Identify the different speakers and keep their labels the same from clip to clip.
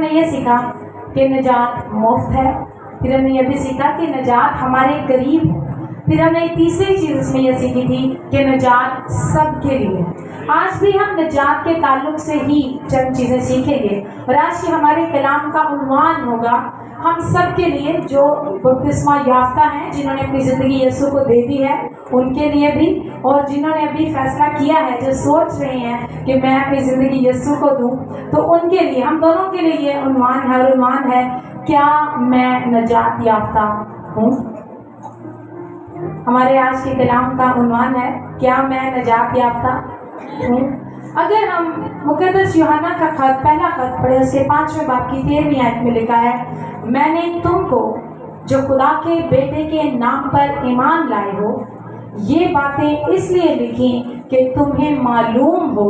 Speaker 1: हमने ये सीखा कि नजात मुफ्त है, फिर हमने ये भी सीखा कि नजात हमारे करीब है, फिर हमने तीसरी चीज इसमें यह सीखी थी कि नजात सबके लिए। आज भी हम नजात के ताल्लुक से ही चंद चीजें सीखेंगे और आज की हमारे कलाम का उन्वान होगा हम सब के लिए जो बपतिस्मा याफ्ता हैं, जिन्होंने अपनी जिंदगी यीशु को दे दी है उनके लिए भी, और जिन्होंने अभी फैसला किया है, जो सोच रहे हैं कि मैं अपनी जिंदगी यीशु को दूं, तो उनके लिए, हम दोनों के लिए ये उन्वान है। और उन्वान है, क्या मैं नजात याफ्ता हूँ? हमारे आज के कलाम का उन्वान है, क्या मैं नजात याफ्ता हूँ? अगर हम मुकद्दस यूहन्ना का खत, पहला खत पढ़े, उसके 5वें बाब की 13वीं आयत में लिखा है, मैंने तुमको जो खुदा के बेटे के नाम पर ईमान लाए हो ये बातें इसलिए लिखी कि तुम्हें मालूम हो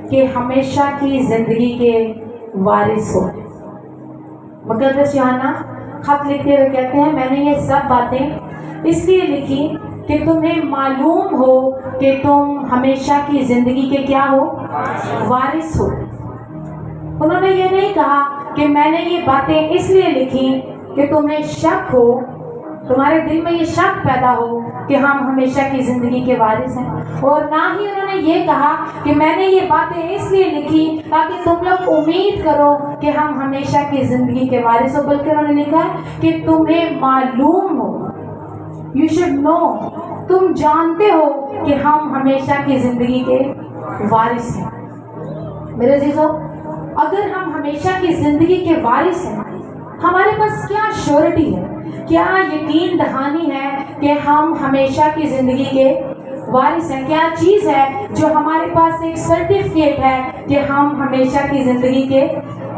Speaker 1: कि हमेशा की जिंदगी के वारिस हो। मुकद्दस यूहन्ना खत लिखते हुए कहते हैं, मैंने ये सब बातें इसलिए लिखी कि तुम्हें मालूम हो कि तुम हमेशा की जिंदगी के क्या हो, वारिस हो। उन्होंने ये नहीं कहा कि मैंने ये बातें इसलिए लिखी कि तुम्हें शक हो, तुम्हारे दिल में ये शक पैदा हो कि हम हमेशा की जिंदगी के वारिस हैं, और ना ही उन्होंने ये कहा कि मैंने ये बातें इसलिए लिखी ताकि तुम लोग उम्मीद करो कि हम हमेशा की जिंदगी के वारिस हो, बल्कि उन्होंने लिखा है कि तुम्हें मालूम हो, यू शुड नो, तुम जानते हो कि हम हमेशा की जिंदगी के वारिस हैं। मेरे अजीजों, अगर हम हमेशा की जिंदगी के वारिस हैं, हमारे पास क्या श्योरिटी है, क्या यकीन दहानी है कि हम हमेशा की जिंदगी के वारिस हैं? क्या चीज है जो हमारे पास एक सर्टिफिकेट है कि हम हमेशा की जिंदगी के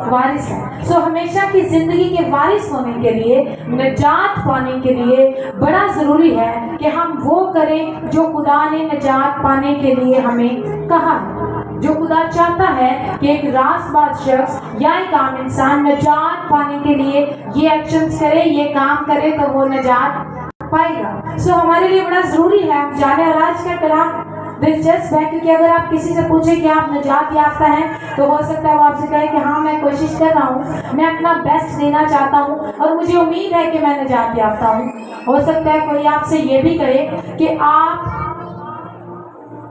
Speaker 1: वारिस हैं? सो हमेशा की जिंदगी के वारिस होने के लिए, नजात पाने के लिए बड़ा जरूरी है कि हम वो करें जो खुदा ने नजात पाने के लिए हमें कहा है। जो खुदा चाहता है कि एक रास्तबाज शख्स या एक आम इंसान नजात पाने के लिए ये एक्शंस करे, ये काम करे, तो वो नजात पाएगा। सो हमारे लिए बड़ा जरूरी है जाने। और आज का कलाम दिलचस्प है, क्योंकि अगर आप किसी से पूछे कि आप नजात याफ्ता हैं, तो हो सकता है वो आपसे कहे कि हाँ मैं कोशिश कर रहा हूँ, मैं अपना बेस्ट देना चाहता हूँ और मुझे उम्मीद है कि मैं नजात याफ्ता हूँ। हो सकता है कोई आपसे ये भी कहे कि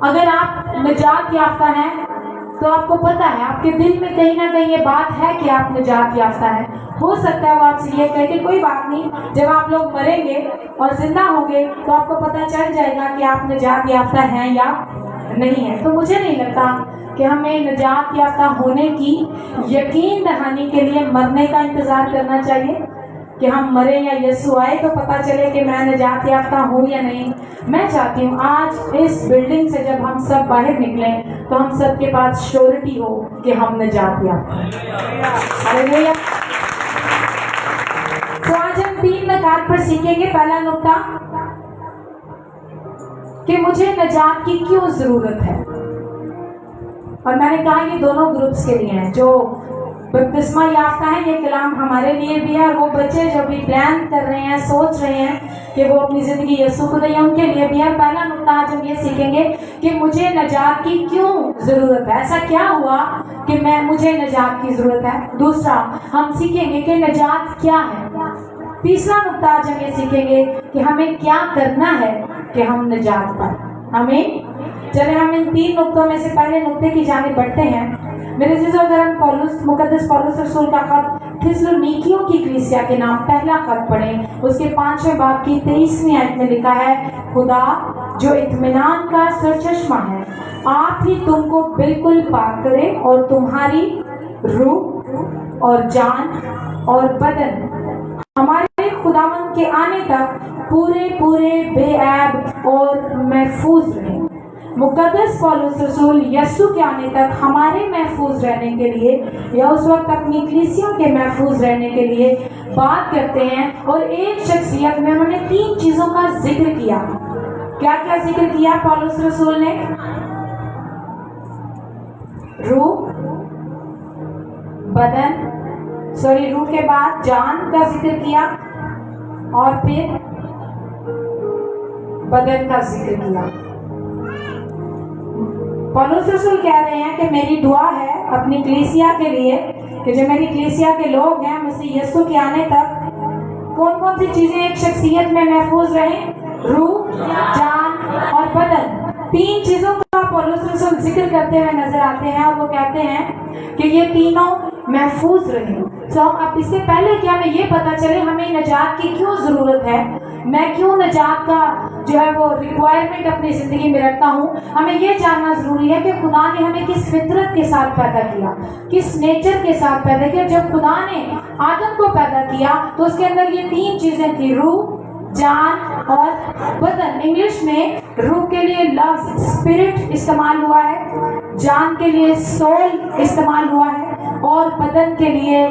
Speaker 1: अगर आप नजात याफ्ता हैं तो आपको पता है, आपके दिल में कहीं ना कहीं ये बात है कि आप नजात याफ्ता हैं। हो सकता है वो आपसे ये कहे कि कोई बात नहीं, जब आप लोग मरेंगे और जिंदा होंगे तो आपको पता चल जाएगा कि आप नजात याफ्ता हैं या नहीं है। तो मुझे नहीं लगता कि हमें नजात याफ्ता होने की यकीन दहानी के लिए मरने का इंतजार करना चाहिए कि हम मरे या यीशु आए तो पता चले कि मैं नजात याफ्ता हूँ या नहीं। मैं चाहती हूँ आज इस बिल्डिंग से जब हम सब बाहर निकलें तो हम सब के पास श्योरिटी हो कि हम नजात याफ्ता हैं। तो आज हम 3 नकात पर सीखेंगे। पहला नुक्ता कि मुझे नजात की क्यों जरूरत है, और मैंने कहा ये दोनों ग्रुप्स के लिए हैं, जो बपतिस्मा याफ्ता है, ये कलाम हमारे लिए भी है, और वो बच्चे जो भी प्लान कर रहे हैं, सोच रहे हैं कि वो अपनी जिंदगी यीशु को दें, उनके लिए भी है। पहला नुक्ता आज हम ये सीखेंगे कि मुझे नजात की क्यों जरूरत है, ऐसा क्या हुआ कि मुझे नजात की जरूरत है। दूसरा हम सीखेंगे कि नजात क्या है। तीसरा नुक्ता आज हम ये सीखेंगे कि हमें क्या करना है कि हम नजात पाएं। हमें चले हम इन 3 नुक्तों में से पहले नुक्ते की जानिब बढ़ते हैं। मेरे अजीजों, अगर हम मुकद्दस पौलुस रसूल का खत थिस्सलुनीकियों की कलीसिया के नाम पहला खत पढ़ें, उसके 5वें बाब की 23वीं आयत में लिखा है, खुदा जो इत्मीनान का सरचश्मा है आप ही तुमको बिल्कुल पाक करे और तुम्हारी रूह और जान और बदन हमारे खुदावंद के आने तक पूरे पूरे बेऐब और महफूज रहे। मुकद्दस पौलुस रसूल यीशु के आने तक हमारे महफूज रहने के लिए या उस वक्त अपनी कलीसियों के महफूज रहने के लिए बात करते हैं। और एक शख्सियत में उन्होंने 3 चीजों का जिक्र किया। क्या क्या जिक्र किया पौलुस रसूल ने? रूह, बदन, रूह के बाद जान का जिक्र किया और फिर बदन का जिक्र किया। पौलुस रसूल कह रहे हैं कि मेरी दुआ है अपनी कलीसिया के लिए कि जो मेरी कलीसिया के लोग हैं, मसीह यीशु के आने तक कौन कौन सी चीजें एक शख्सियत में महफूज रहें? रूह, जान और बदन। 3 चीजों का पौलुस रसूल जिक्र करते हुए नजर आते हैं और वो कहते हैं कि ये तीनों महफूज रहें। तो अब इससे पहले कि हमें ये पता चले हमें नजात की क्यों जरूरत है, मैं क्यों नजात का जो है वो रिक्वायरमेंट अपनी जिंदगी में रखता हूँ, हमें ये जानना जरूरी है कि खुदा ने हमें किस फितरत के साथ पैदा किया, किस नेचर के साथ पैदा किया। जब खुदा ने आदम को पैदा किया तो उसके अंदर ये 3 चीजें थी, रूह, जान और बदन। इंग्लिश में रूह के लिए लफ्ज स्पिरिट इस्तेमाल हुआ है, जान के लिए सोल इस्तेमाल हुआ है और बदन के लिए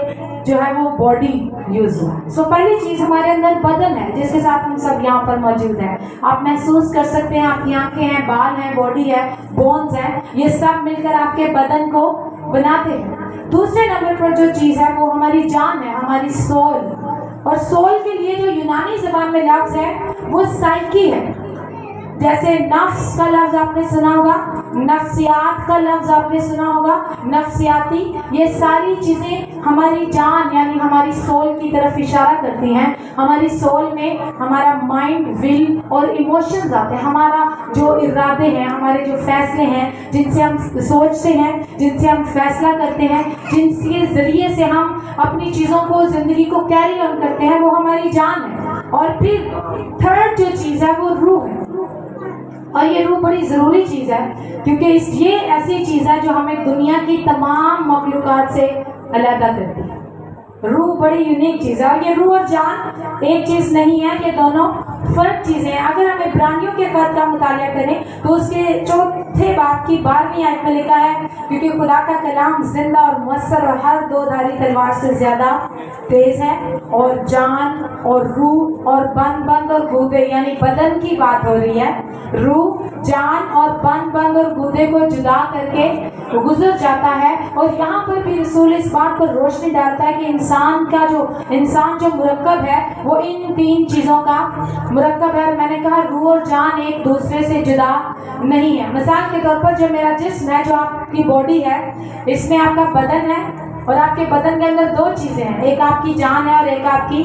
Speaker 1: जो है वो बॉडी यूज हुआ है। सो पहली चीज हमारे अंदर बदन है जिसके साथ हम सब यहाँ पर मौजूद हैं। आप महसूस कर सकते हैं, आपकी आंखें हैं, बाल हैं, बॉडी है, बोन्स है, ये सब मिलकर आपके बदन को बनाते हैं। दूसरे नंबर पर जो चीज है वो हमारी जान है, हमारी सोल। और सोल के लिए जो यूनानी ज़बान में लफ्ज है वो साइकी है। जैसे नफ्स का लफ्ज आपने सुना होगा, नफ्सियात का लफ्ज आपने सुना होगा, नफ्सियाती, ये सारी चीजें हमारी जान यानी हमारी सोल की तरफ इशारा करती हैं। हमारी सोल में हमारा माइंड, विल और इमोशंस आते हैं, हमारा जो इरादे हैं, हमारे जो फैसले हैं, जिनसे हम सोचते हैं, जिनसे हम फैसला करते हैं, जिनके जरिए से हम अपनी चीजों को, जिंदगी को कैरी ऑन करते हैं, वो हमारी जान है। और फिर थर्ड जो चीज है वो रूह है। और ये रूह बड़ी ज़रूरी चीज़ है क्योंकि ये ऐसी चीज़ है जो हमें दुनिया की तमाम मखलूक़ात से अलग करती है। रूह बड़ी यूनिक चीज़ है और ये रूह और जान एक चीज़ नहीं है, ये दोनों फर्क चीज़ें हैं। अगर हम इब्रानियों के खत का मुताला करें तो उसके 4 बाब की 12वीं आयत में लिखा है, क्योंकि खुदा का कलाम जिंदा और मुअस्सर और हर 2 धारी तलवार से ज़्यादा तेज है और जान और रूह और बंद और गूदे यानी बदन की बात हो रही है। रूह, जान और बंद और गूदे को जुदा करके गुजर जाता है। और यहाँ पर भी रसूल इस बात पर रोशनी डालता है कि इंसान जो मुरक्कब है वो इन 3 चीज़ों का मुरक्कब है। और मैंने कहा रूह और जान एक दूसरे से जुदा नहीं है। मिसाल के तौर पर जो मेरा जिस्म है, जो आपकी बॉडी है, इसमें आपका बदन है और आपके बदन के अंदर 2 चीजें हैं, एक आपकी जान है और एक आपकी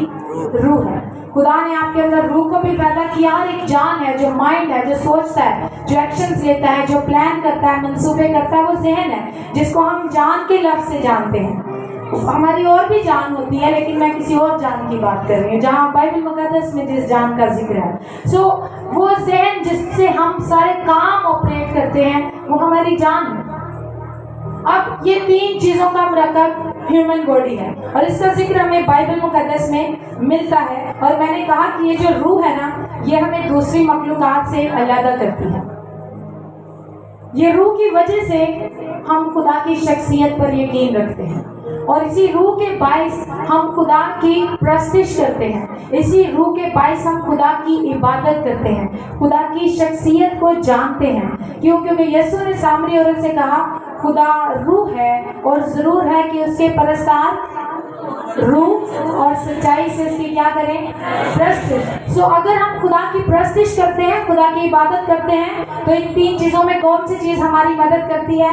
Speaker 1: रूह है। खुदा ने आपके अंदर रूह को भी पैदा किया और एक जान है जो माइंड है, जो सोचता है, जो एक्शंस लेता है, जो प्लान करता है, मंसूबे करता है, वो ज़हन है जिसको हम जान के लफ्ज़ से जानते हैं। हमारी और भी जान होती है लेकिन मैं किसी और जान की बात कर रही हूँ जहाँ बाइबल मुक़द्दस में जिस जान का जिक्र है। सो वो ज़हन जिससे हम सारे काम ऑपरेट करते हैं वो हमारी जान है। अब ये 3 चीज़ों का मरकब ह्यूमन बॉडी है और इसका जिक्र हमें बाइबल मुक़द्दस में मिलता है। और मैंने कहा कि ये जो रूह है ना, ये हमें दूसरी मखलूक़ात से अलग करती है। ये रूह की वजह से हम खुदा की शख्सियत पर यकीन रखते हैं और इसी रूह के बाइस हम खुदा की प्रस्तिश करते हैं। इसी रूह के बाइस हम खुदा की इबादत करते हैं, खुदा की शख्सियत को जानते हैं। क्यों? क्योंकि यीशु ने सामरी औरत से कहा खुदा रूह है और ज़रूर है कि उसके परस्तार रूह और सच्चाई से उसकी क्या करें? प्रस्तिश। सो अगर हम खुदा की प्रस्तिश करते हैं, खुदा की इबादत करते हैं, तो इन 3 चीज़ों में कौन सी चीज़ हमारी मदद करती है?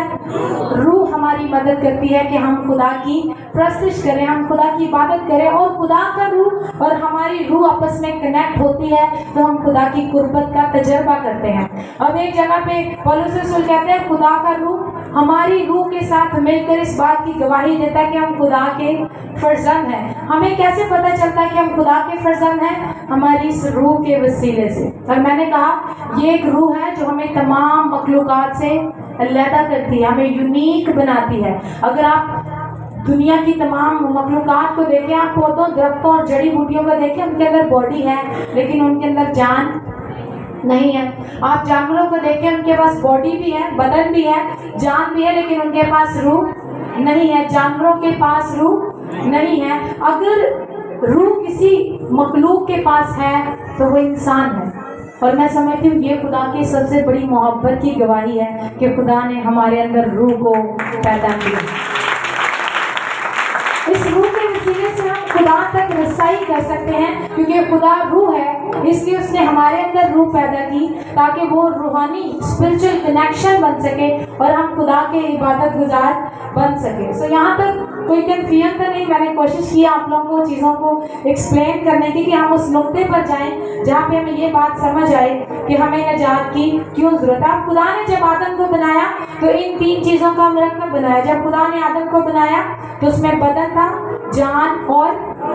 Speaker 1: रूह हमारी मदद करती है कि हम खुदा की प्रस्तिश करें, हम खुदा की इबादत करें। और खुदा का रूह और हमारी रूह आपस में कनेक्ट होती है तो हम खुदा की कुर्बत का तजर्बा करते हैं। अब एक जगह पे पौलुस रसूल कहते हैं खुदा का रूह हमारी रूह के साथ मिलकर इस बात की गवाही देता है कि हम खुदा के फर्जंद हैं। हमें कैसे पता चलता है कि हम खुदा के फर्जंद हैं? हमारी इस रूह के वसीले से। और मैंने कहा ये एक रूह है जो हमें तमाम मखलूक़ात से अलग करती है, हमें यूनिक बनाती है। अगर आप दुनिया की तमाम मखलूक़ात को देखें, आप पौधों, दरख्तों और जड़ी बूटियों को देखें, उनके अंदर बॉडी है लेकिन उनके अंदर जान नहीं है। आप जानवरों को देखें, उनके पास बॉडी भी है, बदन भी है, जान भी है, लेकिन उनके पास रूह नहीं है। जानवरों के पास रूह नहीं है। अगर रूह किसी मखलूक के पास है तो वो इंसान है। और मैं समझती हूँ ये खुदा की सबसे बड़ी मोहब्बत की गवाही है कि खुदा ने हमारे अंदर रूह को पैदा किया। इस रूह के वसीले से हम खुदा तक रसाई कर सकते हैं, क्योंकि खुदा रूह है इसलिए उसने हमारे अंदर रूह पैदा की ताकि वो रूहानी स्पिरिचुअल कनेक्शन बन सके और हम खुदा के इबादत गुजार बन सके। सो यहाँ तक कोई कन्फ्यूजन तो नहीं? मैंने कोशिश की आप लोगों को चीज़ों को एक्सप्लेन करने की कि हम उस नुक्ते पर जाएं जहाँ पे हमें ये बात समझ आए कि हमें नजात की क्यों जरूरत है। अब खुदा ने जब आदम को बनाया तो इन 3 चीज़ों का मरकब बनाया। जब खुदा ने आदम को बनाया तो उसमें बदन था, जान और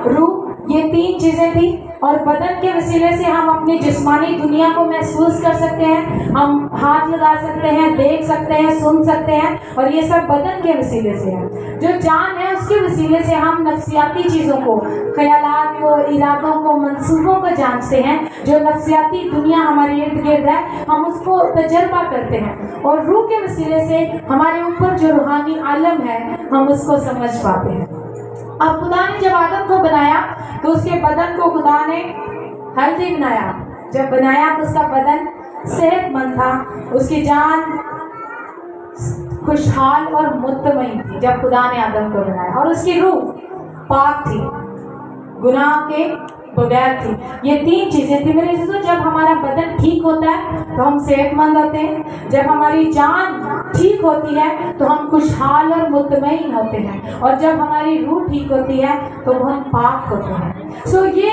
Speaker 1: रूह, ये 3 चीज़ें थी। और बदन के वसीले से हम अपनी जिस्मानी दुनिया को महसूस कर सकते हैं, हम हाथ लगा सकते हैं, देख सकते हैं, सुन सकते हैं, और ये सब बदन के वसीले से है। जो जान है उसके वसीले से हम नफ्सियाती चीज़ों को, ख्यालात को, इरादों को, मंसूबों को जानते हैं। जो नफ्सियाती दुनिया हमारे इर्द गिर्द है हम उसको तजर्बा करते हैं, और रूह के वसीले से हमारे ऊपर जो रूहानी आलम है हम उसको समझ पाते हैं। अब खुदा ने जब आदम को बनाया तो उसके बदन को खुदा ने हेल्दी बनाया। जब बनाया तो उसका बदन सेहतमंद था, उसकी जान खुशहाल और मुतमईन थी जब खुदा ने आदम को बनाया, और उसकी रूह पाक थी, गुनाह के बगैर थी। ये 3 चीजें थी मेरे दोस्तों। जब हमारा बदन ठीक होता है तो हम सेहतमंद होते हैं, जब हमारी जान ठीक होती है तो हम खुशहाल और मुतमईन होते हैं, और जब हमारी रूह ठीक होती है तो हम पाक होते हैं। सो ये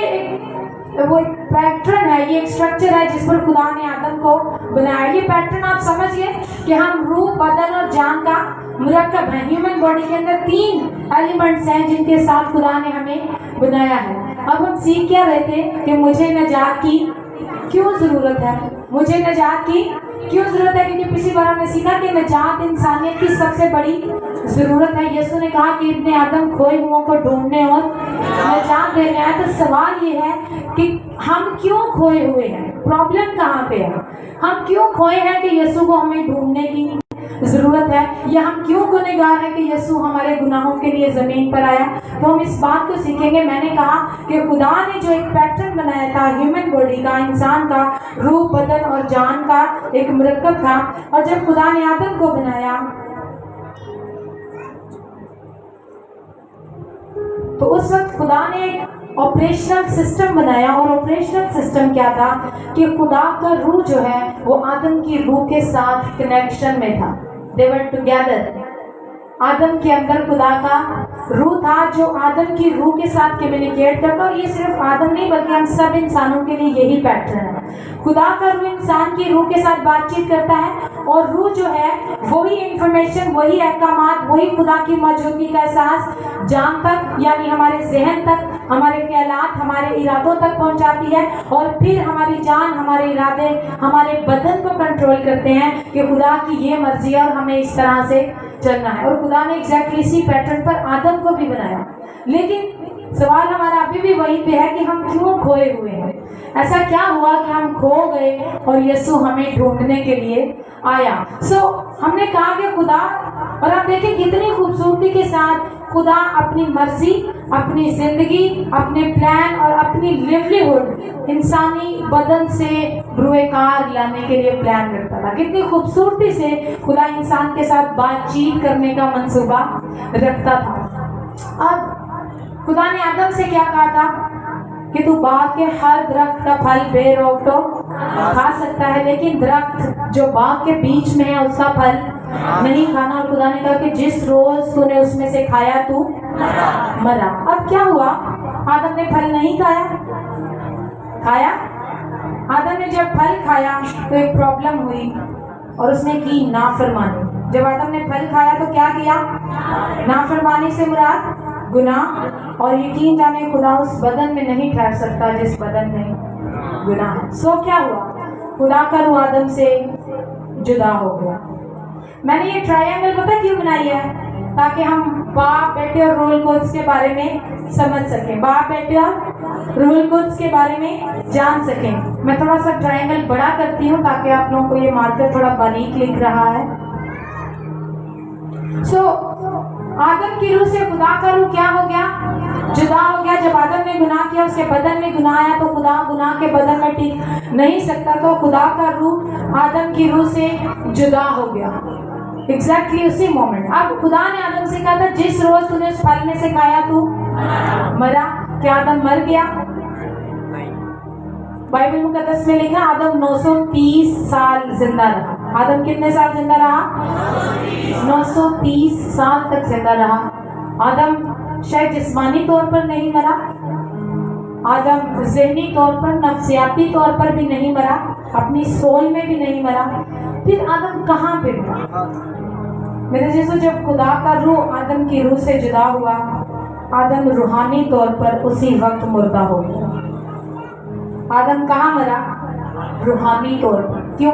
Speaker 1: एक पैटर्न है, ये एक स्ट्रक्चर है जिस पर खुदा ने आदम को बनाया। ये पैटर्न आप समझिए कि हम रूह, बदन और जान का मुरक्कब है। ह्यूमन बॉडी के अंदर 3 एलिमेंट्स हैं जिनके साथ खुदा ने हमें बनाया है। अब हम सीख क्या रहे थे कि मुझे नजात की क्यों ज़रूरत है, मुझे नजात की क्यों ज़रूरत है, क्योंकि पिछली बार हमने सीखा कि नजात इंसानियत की सबसे बड़ी ज़रूरत है। यीशु ने कहा कि इब्ने आदम खोए हुओं को ढूंढने और नजात देने आए। तो सवाल ये है कि हम क्यों खोए हुए हैं, प्रॉब्लम कहाँ पे है, हम क्यों खोए हैं कि यीशु को हमें ढूंढने की ज़रूरत है, या हम क्यों गुनहगार हैं कि यीशु हमारे गुनाहों के लिए ज़मीन पर आया। तो हम इस बात को सीखेंगे। मैंने कहा कि खुदा ने जो एक पैटर्न बनाया था ह्यूमन बॉडी का, इंसान का, रूह, बदन और जान का एक मुरक्कब था, और जब खुदा ने आदम को बनाया तो उस वक्त खुदा ने एक ऑपरेशनल सिस्टम बनाया। और ऑपरेशनल सिस्टम क्या था कि खुदा का रूह जो है वो आदम की रूह के साथ कनेक्शन में था। दे वर टुगेदर। आदम के अंदर खुदा का रूह था जो आदम की रूह के साथ कम्युनिकेट करता। और ये सिर्फ आदम नहीं बल्कि हम सब इंसानों के लिए यही पैटर्न है। खुदा का रूह इंसान की रूह के साथ बातचीत करता है, और रूह जो है वही इंफॉर्मेशन, वही अहकामात, वही खुदा की मौजूदगी का एहसास जान तक, यानी हमारे जहन तक, हमारे ख्यालात, हमारे इरादों तक पहुंचाती है, और फिर हमारी जान, हमारे इरादे, हमारे बदन को कंट्रोल करते हैं कि खुदा की ये मर्जी है और हमें इस तरह से चलना है। और खुदा ने एग्जैक्टली इसी पैटर्न पर आदम को भी बनाया। लेकिन सवाल हमारा अभी भी वहीं पे है कि हम क्यों खोए हुए हैं। ऐसा क्या हुआ कि हम खो गए और यीशु हमें ढूंढने के लिए आया। हमने कहा कि खुदा, और आप देखें कितनी खूबसूरती के साथ खुदा अपनी मर्जी, अपनी जिंदगी, अपने प्लान और अपनी लिवलीहुड इंसानी बदन से ब्रुएकार लाने के लिए प्लान करता था। कितनी खूबसूरती से खुदा इंसान के साथ बातचीत करने का मंसूबा रखता था। अब खुदा ने आदम से क्या कहा था कि तू बाग के हर दरख्त का फल बेरोक तो खा सकता है, लेकिन दरख्त जो बाग के बीच में है उसका फल नहीं खाना। और खुदा ने कहा कि जिस रोज तूने उसमें से खाया तू मरा। अब क्या हुआ, आदम ने फल नहीं खाया। आदम ने जब फल खाया तो एक प्रॉब्लम हुई और उसने की नाफरमानी। जब आदम ने फल खाया तो क्या किया, नाफरमानी से मुराद गुनाह। और यकीन जाने खुदा उस बदन में नहीं ठहर सकता जिस बदन में गुनाह है। क्या हुआ, खुदा का रूह आदम से जुदा हो गया। मैंने ये ट्रायंगल पता क्यों बनाई है, ताकि हम बाप, बेटे और रूहुल कुद्स के बारे में समझ सकें, बाप, बेटे और रूहुल कुद्स के बारे में जान सकें। मैं थोड़ा सा ट्रायंगल बड़ा करती हूँ ताकि आप लोगों को ये मार्कर थोड़ा बारीक लिख रहा है। आदम की रूह से खुदा का रूह क्या हो गया, जुदा हो गया। जब आदम ने गुनाह किया, उसके बदन में गुनाह आया, तो खुदा गुनाह के बदन में टिक नहीं सकता, तो खुदा का रूह आदम की रूह से जुदा हो गया। एग्जैक्टली उसी मोमेंट। अब खुदा ने आदम से कहा था जिस रोज तूने उस फल में से खाया तू मरा। क्या आदम मर गया? बाइबल मुकद्दस में लिखा आदम 930 साल जिंदा रहा। आदम कितने साल जिंदा रहा? 930 साल तक जिंदा रहा। आदम शायद जिस्मानी तौर पर नहीं मरा, आदम ज़हनी तौर पर, नफ्सियाती तौर पर भी नहीं मरा, अपनी सोल में भी नहीं मरा। फिर आदम कहाँ पे मरा? मेरे जैसे जब खुदा का रूह आदम की रूह से जुदा हुआ, आदम रूहानी तौर पर उसी वक्त मुर्दा हो गया। आदम कहाँ मरा? रूहानी तौर पर। क्यों?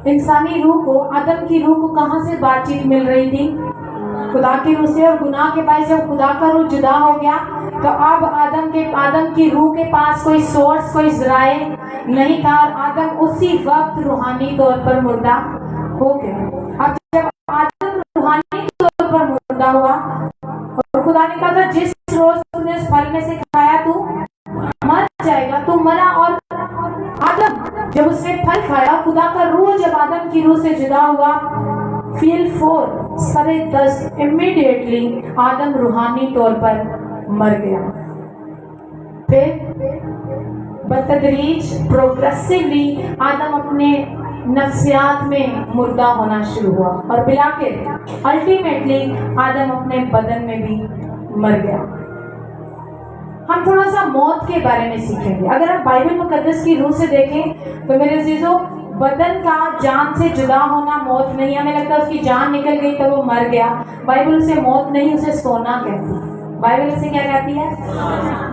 Speaker 1: इंसानी रूह को, आदम की रूह को कहाँ से बातचीत मिल रही थी? खुदा की रूह से। और गुनाह के बाद जब खुदा का रूह जुदा हो गया तो अब आदम की रूह के पास कोई सोर्स, कोई जराए नहीं था, और आदम उसी वक्त रूहानी तौर पर मुर्दा हो गया। अब जब आदम रूहानी तौर पर मुर्दा हुआ और खुदा ने कहा था जिस रोज तूने उस फल में से खाया तू मर जाएगा, तू मरा। और आदम जब उसने फल खाया, खुदा का रूह जब आदम की रूह से जुदा हुआ, फील 4:10 इमीडिएटली आदम रूहानी तौर पर मर गया। फिर बतदरीज प्रोग्रेसिवली आदम अपने नफ्सियात में मुर्दा होना शुरू हुआ और बिलाखिर अल्टीमेटली आदम अपने बदन में भी मर गया। हम थोड़ा सा मौत के बारे में सीखेंगे। अगर आप बाइबल मुकद्दस की रूह से देखें तो मेरे अजीजों, बदन का जान से जुदा होना मौत नहीं। हमें लगता है उसकी जान निकल गई तो वो मर गया। बाइबल उसे मौत नहीं, उसे सोना कहती है। बाइबल उसे क्या कहती है?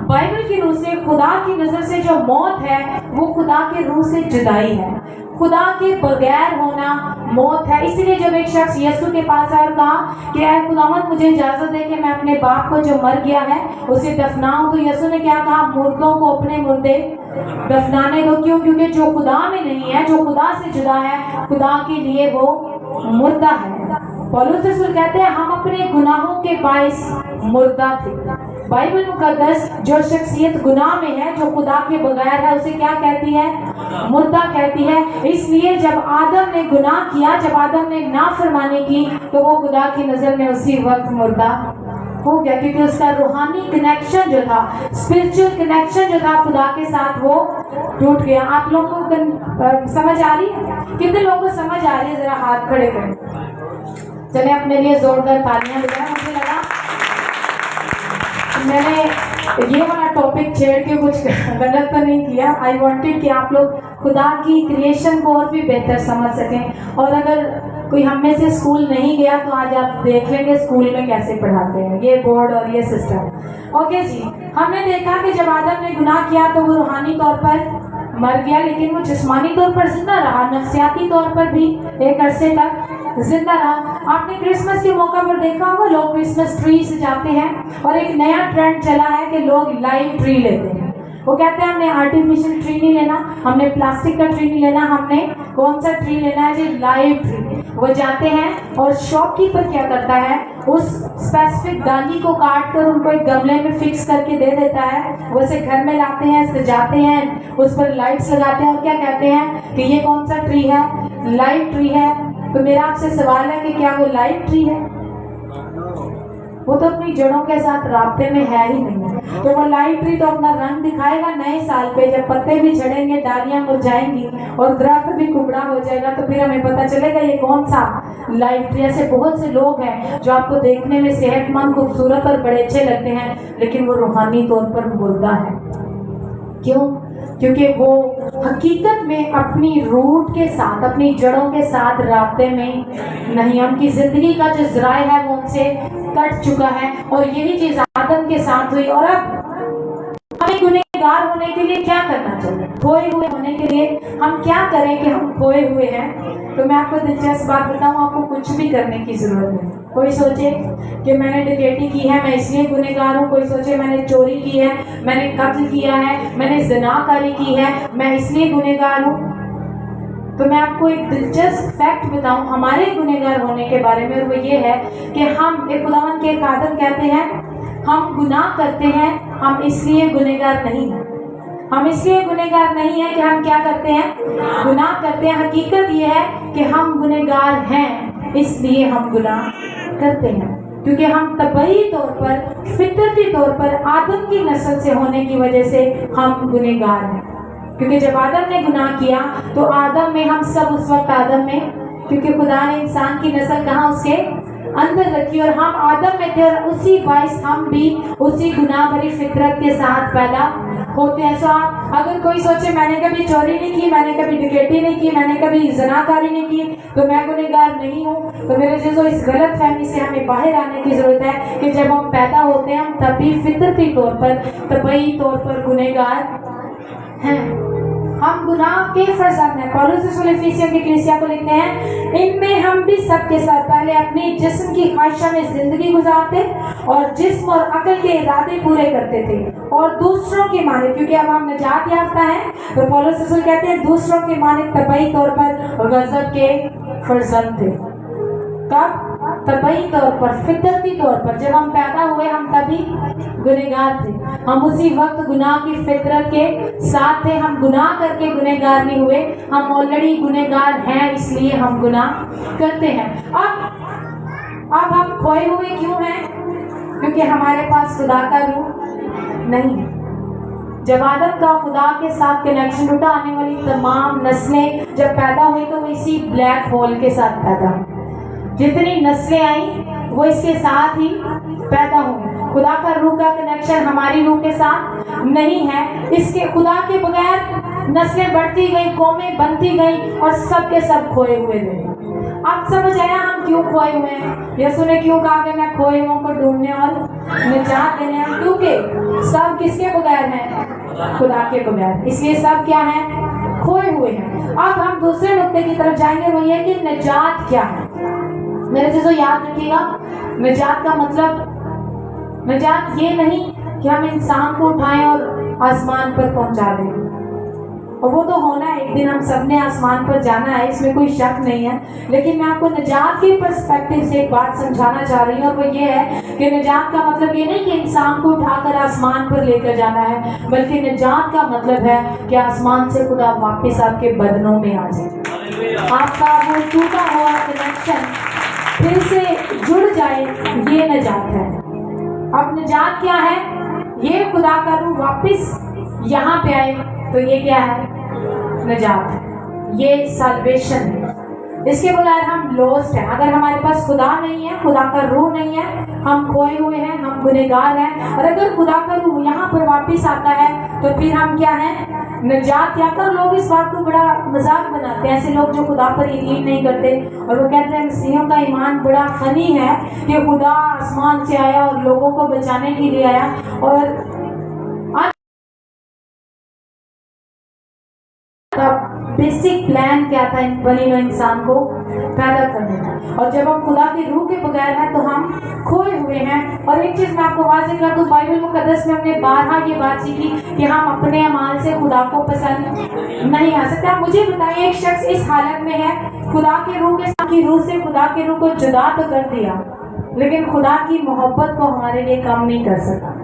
Speaker 1: बाइबल की रूह से, खुदा की नजर से जो मौत है वो खुदा के रूह से जुदाई है, खुदा के बगैर होना मौत है। इसलिए जब एक शख्स यीशु के पास आया और कहा कि ऐ खुदावंद मुझे इजाजत दे कि मैं अपने बाप को जो मर गया है उसे दफनाऊं, तो यीशु ने क्या कहा? मुर्दों को अपने मुर्दे दफनाने दो। क्यों? क्योंकि जो खुदा में नहीं है, जो खुदा से जुदा है, खुदा के लिए वो मुर्दा है। पौलुस रसूल कहते हैं हम अपने गुनाहों के बाइस मुर्दा थे। बाइबल मुकद्दस जो शख्सियत गुनाह में है, जो खुदा के बगैर है, उसे क्या कहती है? मुर्दा कहती है। इसलिए जब आदम ने गुनाह किया, जब आदम ने नाफरमानी की, तो वो खुदा की नजर में उसी वक्त मुर्दा हो गया, क्योंकि उसका रूहानी कनेक्शन जो था, स्पिरिचुअल कनेक्शन जो था खुदा के साथ, वो टूट गया। आप लोगों को समझ आ रही है? कितने लोगों को समझ आ रही है? जरा हाथ खड़े करें। चले अपने लिए जोरदार तालियां बजाएं। मुझे लगा मैंने ये वाला टॉपिक छेड़ के कुछ गलत तो नहीं किया। आई वांटेड कि आप लोग खुदा की क्रिएशन को और भी बेहतर समझ सकें। और अगर कोई हम में से स्कूल नहीं गया तो आज आप देख लेंगे स्कूल में कैसे पढ़ाते हैं, ये बोर्ड और ये सिस्टम। ओके जी, हमने देखा कि जब आदम ने गुनाह किया तो वो रूहानी तौर पर मर गया, लेकिन वो जिस्मानी तौर पर जिंदा रहा, नफ्सियाती तौर पर भी एक अरसे तक जिंदा रहा। आपने क्रिसमस के मौका पर देखा होगा लोग क्रिसमस ट्री सजाते हैं, और एक नया ट्रेंड चला है कि लोग लाइव ट्री लेते हैं। वो कहते हैं हमने आर्टिफिशियल ट्री नहीं लेना, हमने प्लास्टिक का ट्री नहीं लेना, हमने कौन सा ट्री लेना है जी? Live tree. वो जाते हैं और शॉपकीपर क्या करता है, उस स्पेसिफिक डाली को काट कर उनको एक गमले में फिक्स करके दे देता है। वो उसे घर में लाते हैं, सजाते हैं, उस पर लाइट्स लगाते हैं और क्या कहते हैं कि ये कौन सा ट्री है? लाइव ट्री है। तो मेरा आपसे सवाल है कि क्या वो लाइव ट्री है? वो तो अपनी जड़ों के साथ राब्ते में है ही नहीं। तो वो लाइव ट्री तो अपना रंग दिखाएगा नए साल पे, जब पत्ते भी झड़ेंगे, डालियां मुरझाएंगी और दरख्त भी कुबड़ा हो जाएगा, तो फिर हमें पता चलेगा ये कौन सा लाइव ट्री। ऐसे बहुत से लोग हैं जो आपको देखने में सेहतमंद, खूबसूरत और बड़े अच्छे लगते हैं, लेकिन वो रूहानी तौर पर मुर्दा है। क्यों? क्योंकि वो हकीकत में अपनी रूट के साथ, अपनी जड़ों के साथ राब्ते में नहीं। उनकी जिंदगी का जो जराए है वो उनसे कट चुका है। और यही चीज आदम के साथ हुई। और अब हमें गुनहगार होने के लिए क्या करना चाहिए? खोए हुए होने के लिए हम क्या करें कि हम खोए हुए हैं? तो मैं आपको दिलचस्प बात बताऊं, आपको कुछ भी करने की जरूरत नहीं। कोई सोचे कि मैंने डकैती की है, मैं इसलिए गुनहगार हूँ। कोई सोचे मैंने चोरी की है, मैंने कत्ल किया है, मैंने ज़िनाकारी की है, मैं इसलिए गुनहगार हूँ। तो मैं आपको एक दिलचस्प फैक्ट बताऊं हमारे गुनहगार होने के बारे में, और वो ये है कि हम, एक खुदावंद के खादम कहते हैं, हम गुनाह करते हैं, हम इसलिए गुनहगार नहीं हैं। हम इसलिए गुनहगार नहीं है कि हम क्या करते हैं? गुनाह करते हैं। हकीकत ये है कि हम गुनहगार हैं, इसलिए हम गुनाह करते हैं, क्योंकि हम तबई तौर पर, फितरती तौर पर आदम की नस्ल से होने की वजह से हम गुनहगार हैं। क्योंकि जब आदम ने गुनाह किया तो आदम में, हम सब उस वक्त आदम में, क्योंकि खुदा ने इंसान की नस्ल कहाँ? उसके अंदर रखी और हम आदम में थे और उसी बाइस हम भी उसी गुनाह भरी फितरत के साथ पैदा होते हैं। सो अगर कोई सोचे मैंने कभी चोरी नहीं की, मैंने कभी डकैती नहीं की, मैंने कभी ज़नाकारी नहीं की, तो मैं गुनहगार नहीं हूँ, तो मेरे जैसो इस गलत फहमी से हमें बाहर आने की ज़रूरत है कि जब हम पैदा होते हैं हम तभी फितरती तौर पर, तबई तौर पर गुनहगार हैं। हम गुनाह के फर्जंद हैं। पौलुस रसूल इफिसियों की कलीसिया को लिखते हैं, इनमें हम भी सबके साथ पहले अपनी जिस्म की ख्वाहिशों में जिंदगी गुजारते और जिस्म और अकल के इरादे पूरे करते थे और दूसरों के माने, क्योंकि अब हम निजात याफ्ता हैं, तो पौलुस रसूल कहते हैं दूसरों के माने तबई तौर पर गजब के फर्जंद थे। कब? तबई तौर पर, फितरती तौर पर, जब हम पैदा हुए हम तभी गुनहगार थे। हम उसी वक्त गुनाह की फितरत के साथ थे। हम गुनाह करके गुनहगार नहीं हुए, हम ऑलरेडी गुनहगार हैं, इसलिए हम गुनाह करते हैं। अब हम खोए हुए क्यों हैं? क्योंकि हमारे पास खुदा का रूह नहीं है। जब आदम का खुदा के साथ कनेक्शन टूटा, आने वाली तमाम नस्लें जब पैदा हुई तो वो इसी ब्लैक होल के साथ पैदा हुई। जितनी नस्लें आई वो इसके साथ ही पैदा हुई। खुदा का रूह का कनेक्शन हमारी रूह के साथ नहीं है, इसके खुदा के बगैर नस्लें बढ़ती गई, कौमें बनती गई और सब के सब खोए हुए थे। अब समझ आया हम क्यों खोए हुए हैं। यीशु ने क्यों कहा कि मैं खोए हुओं को ढूंढने और निजात देने आया, क्योंकि सब किसके बगैर हैं? खुदा के बगैर, इसलिए सब क्या है? खोए हुए हैं। अब हम दूसरे नुक्ते की तरफ जाएंगे, वो ये कि निजात क्या है। मेरे से तो याद रखिएगा, निजात का मतलब, निजात ये नहीं कि हम इंसान को उठाएं और आसमान पर पहुंचा दें, और वो तो होना है, एक दिन हम सब ने आसमान पर जाना है, इसमें कोई शक नहीं है। लेकिन मैं आपको निजात के पर्सपेक्टिव से एक बात समझाना चाह रही हूँ, और वो ये है कि निजात का मतलब ये नहीं कि इंसान को उठाकर आसमान पर लेकर जाना है, बल्कि निजात का मतलब है कि आसमान से खुदा वापस आपके बदनों में आ जाए, आपका वो टूटा हुआ कनेक्शन फिर से जुड़ जाए, ये निजात है। अब निजात क्या है? ये खुदा का रूह वापस यहाँ पे आए, तो ये क्या है? निजात है, ये साल्वेशन है। इसके बगैर हम लॉस्ट हैं। अगर हमारे पास खुदा नहीं है, खुदा का रूह नहीं है, हम खोए हुए हैं, हम गुनहगार हैं। और अगर खुदा का रूह यहाँ पर वापस आता है तो फिर हम क्या हैं? निजात याफ्ता। और लोग इस बात को बड़ा मजाक बनाते हैं, ऐसे लोग जो खुदा पर यकीन नहीं करते, और वो कहते हैं मसीहियों का ईमान बड़ा फनी है कि खुदा आसमान से आया और लोगों को बचाने के लिए आया, और बेसिक प्लान क्या था बनी हुए इंसान को पैदा करने का। और जब हम खुदा की रूह के बगैर हैं तो हम खोए हुए हैं। और एक चीज मैं आपको वाज़ेह कर दूं, बाइबल मुकद्दस में हमने बारहा ये बात सीखी कि हम अपने अमाल से खुदा को पसंद नहीं आ सकते। आप मुझे बताइए, एक शख्स इस हालत में है, खुदा के रूह के साथ की रूह से खुदा के रूह को जुदा तो कर दिया, लेकिन खुदा की मोहब्बत को हमारे लिए कम नहीं कर सका।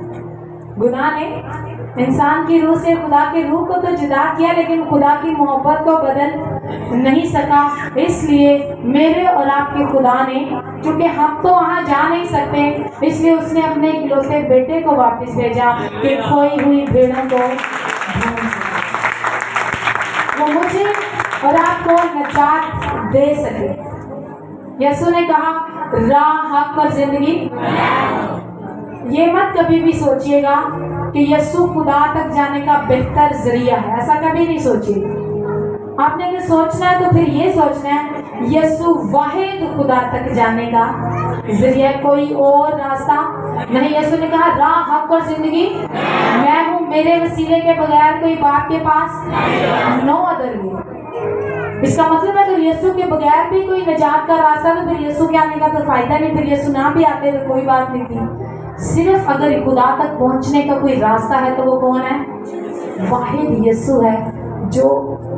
Speaker 1: गुनाह ने इंसान की रूह से खुदा की रूह को तो जुदा किया, लेकिन खुदा की मोहब्बत को बदल नहीं सका। इसलिए मेरे और आपके खुदा ने, क्योंकि हम तो वहां जा नहीं सकते, इसलिए उसने अपने इकलौते बेटे को वापस भेजा कि खोई हुई भेड़ों को वो मुझे और आपको निजात दे सके। यीशु ने कहा, राह, हक और जिंदगी। ये मत कभी भी सोचिएगा कि यीशु खुदा तक जाने का बेहतर जरिया है, ऐसा कभी नहीं सोचिए। आपने अगर सोचना है तो फिर ये सोचना है यीशु वाहिद खुदा तक जाने का जरिया, कोई और रास्ता नहीं। यीशु ने कहा, राह, हक और जिंदगी मैं हूँ, मेरे वसीले के बगैर कोई बाप के पास नो अदर वे। इसका मतलब है अगर यीशु के बगैर भी कोई निजात का रास्ता, तो फिर यीशु के आने का तो फायदा नहीं, फिर यीशु ना भी आते तो कोई बात नहीं थी। सिर्फ अगर खुदा तक पहुंचने का कोई रास्ता है तो वो कौन है? वाहिद यीशु है जो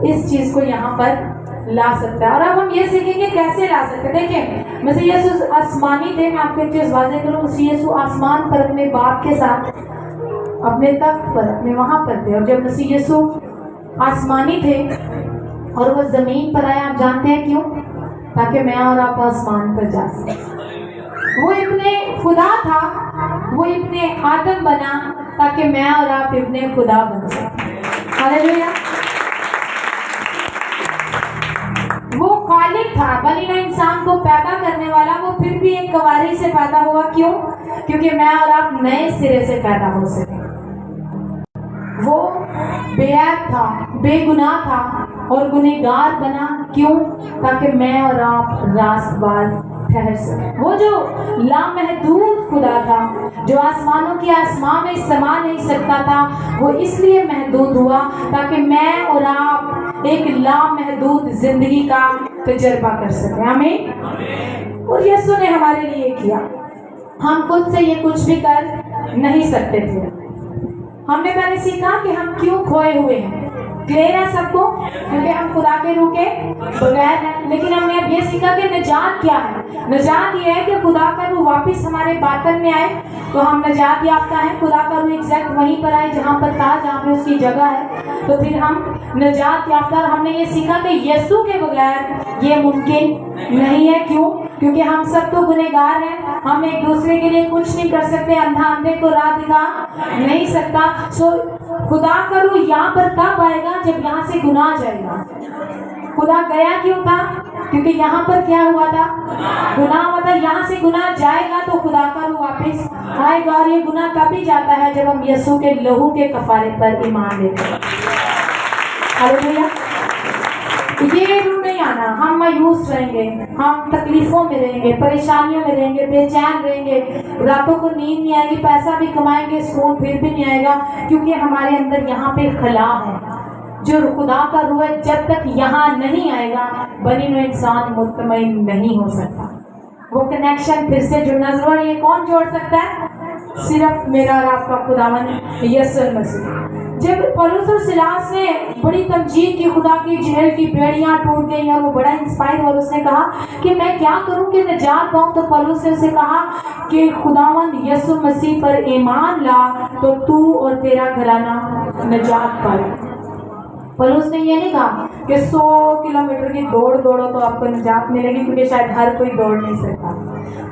Speaker 1: इस चीज को यहाँ पर ला सकता है। और अब हम ये सीखेंगे कैसे ला सकते हैं। देखिए, मसीह यीशु आसमानी थे। मैं आपको एक चीज वाज़ेह करूँ, मसीह यीशु आसमान पर अपने बाप के साथ अपने तख्त पर, अपने वहां पर थे। और जब मसीह यीशु आसमानी थे और वो जमीन पर आए, आप जानते हैं क्यों? ताकि मैं और आप आसमान पर जा सकें। वो इब्ने खुदा था, वो इब्ने आदम बना ताकि मैं और आप इब्ने खुदा बन सकें। हालेलुया। वो خالق تھا, بنی نوع انسان کو پیدا کرنے والا, وہ پھر بھی ایک کنواری سے پیدا ہوا. کیوں؟ کیونکہ میں اور آپ نئے سرے سے پیدا ہو سکے. وہ بے عیب تھا, بے گناہ تھا اور گنہگار بنا. کیوں؟ تاکہ میں اور آپ راست باز ٹھہر سکے. وہ جو لامحدود خدا تھا, جو آسمانوں کی آسمان میں سما نہیں سکتا تھا, وہ اس لیے محدود ہوا تاکہ میں اور آپ ایک لامحدود زندگی کا تجربہ کر سکیں. آمین. اور یسوع نے ہمارے لیے کیا. ہم خود سے یہ کچھ بھی کر نہیں سکتے تھے. ہم نے پہلے سیکھا کہ ہم کیوں کھوئے ہوئے ہیں. کلیئر ہے سب کو؟ کیونکہ ہم خدا کے روح کے بغیر ہیں. لیکن ہم نے اب یہ سیکھا کہ نجات کیا ہے. نجات یہ ہے کہ خدا کا روح واپس ہمارے باطن میں آئے تو ہم نجات یافتہ ہیں. خدا کا روح ایگزیکٹ وہیں پر آئے جہاں پر تھا, جہاں پہ اس کی جگہ ہے, تو پھر ہم نجات یافتہ. ہم نے یہ سیکھا کہ یسوع کے بغیر یہ ممکن نہیں ہے. کیوں؟ کیونکہ ہم سب تو گنہگار ہیں. ہم ایک دوسرے کے لیے کچھ نہیں کر سکتے. اندھا اندھے کو راہ دکھا نہیں سکتا. سو خدا کا روح یہاں پر تب آئے گا جب یہاں سے گناہ جائے گا. خدا گیا کیوں تھا؟ کیونکہ یہاں پر کیا ہوا تھا؟ گناہ ہوا تھا. یہاں سے گناہ جائے گا تو خدا کا روح واپس آئے گا. اور یہ گناہ تب ہی جاتا ہے جب ہم یسوع کے لہو کے کفارے پر ایمان لیتے ہیں. ہاللیلویا. یہ روح نہیں آنا. ہم مایوس رہیں گے, ہم تکلیفوں میں رہیں گے, پریشانیوں میں رہیں گے, بے چین رہیں گے, راتوں کو نیند نہیں آئے گی, پیسہ بھی کمائیں گے, سکون پھر بھی نہیں آئے گا. کیونکہ ہمارے اندر یہاں پہ خلا ہے. جو خدا کا روح ہے جب تک یہاں نہیں آئے گا بنی نوع انسان مطمئن نہیں ہو سکتا. وہ کنیکشن پھر سے جڑنا ضرور ہے. یہ کون جوڑ سکتا ہے؟ صرف میرا اور آپ کا خداوند یسوع مسیح. جب پولس اور سلاس نے بڑی تمجید کی, خدا کی جیل کی بیڑیاں ٹوٹ گئی اور وہ بڑا انسپائر ہوا, اس نے کہا کہ میں کیا کروں کہ نجات پاؤں. تو پولس نے اسے کہا کہ خداوند یسوع مسیح پر ایمان لا تو تو اور تیرا گھرانہ نجات پائے. پولس نے یہ نہیں کہا کہ 100 کلومیٹر کی دوڑ دوڑو تو آپ کو نجات ملے گی, کیونکہ شاید ہر کوئی دوڑ نہیں سکتا.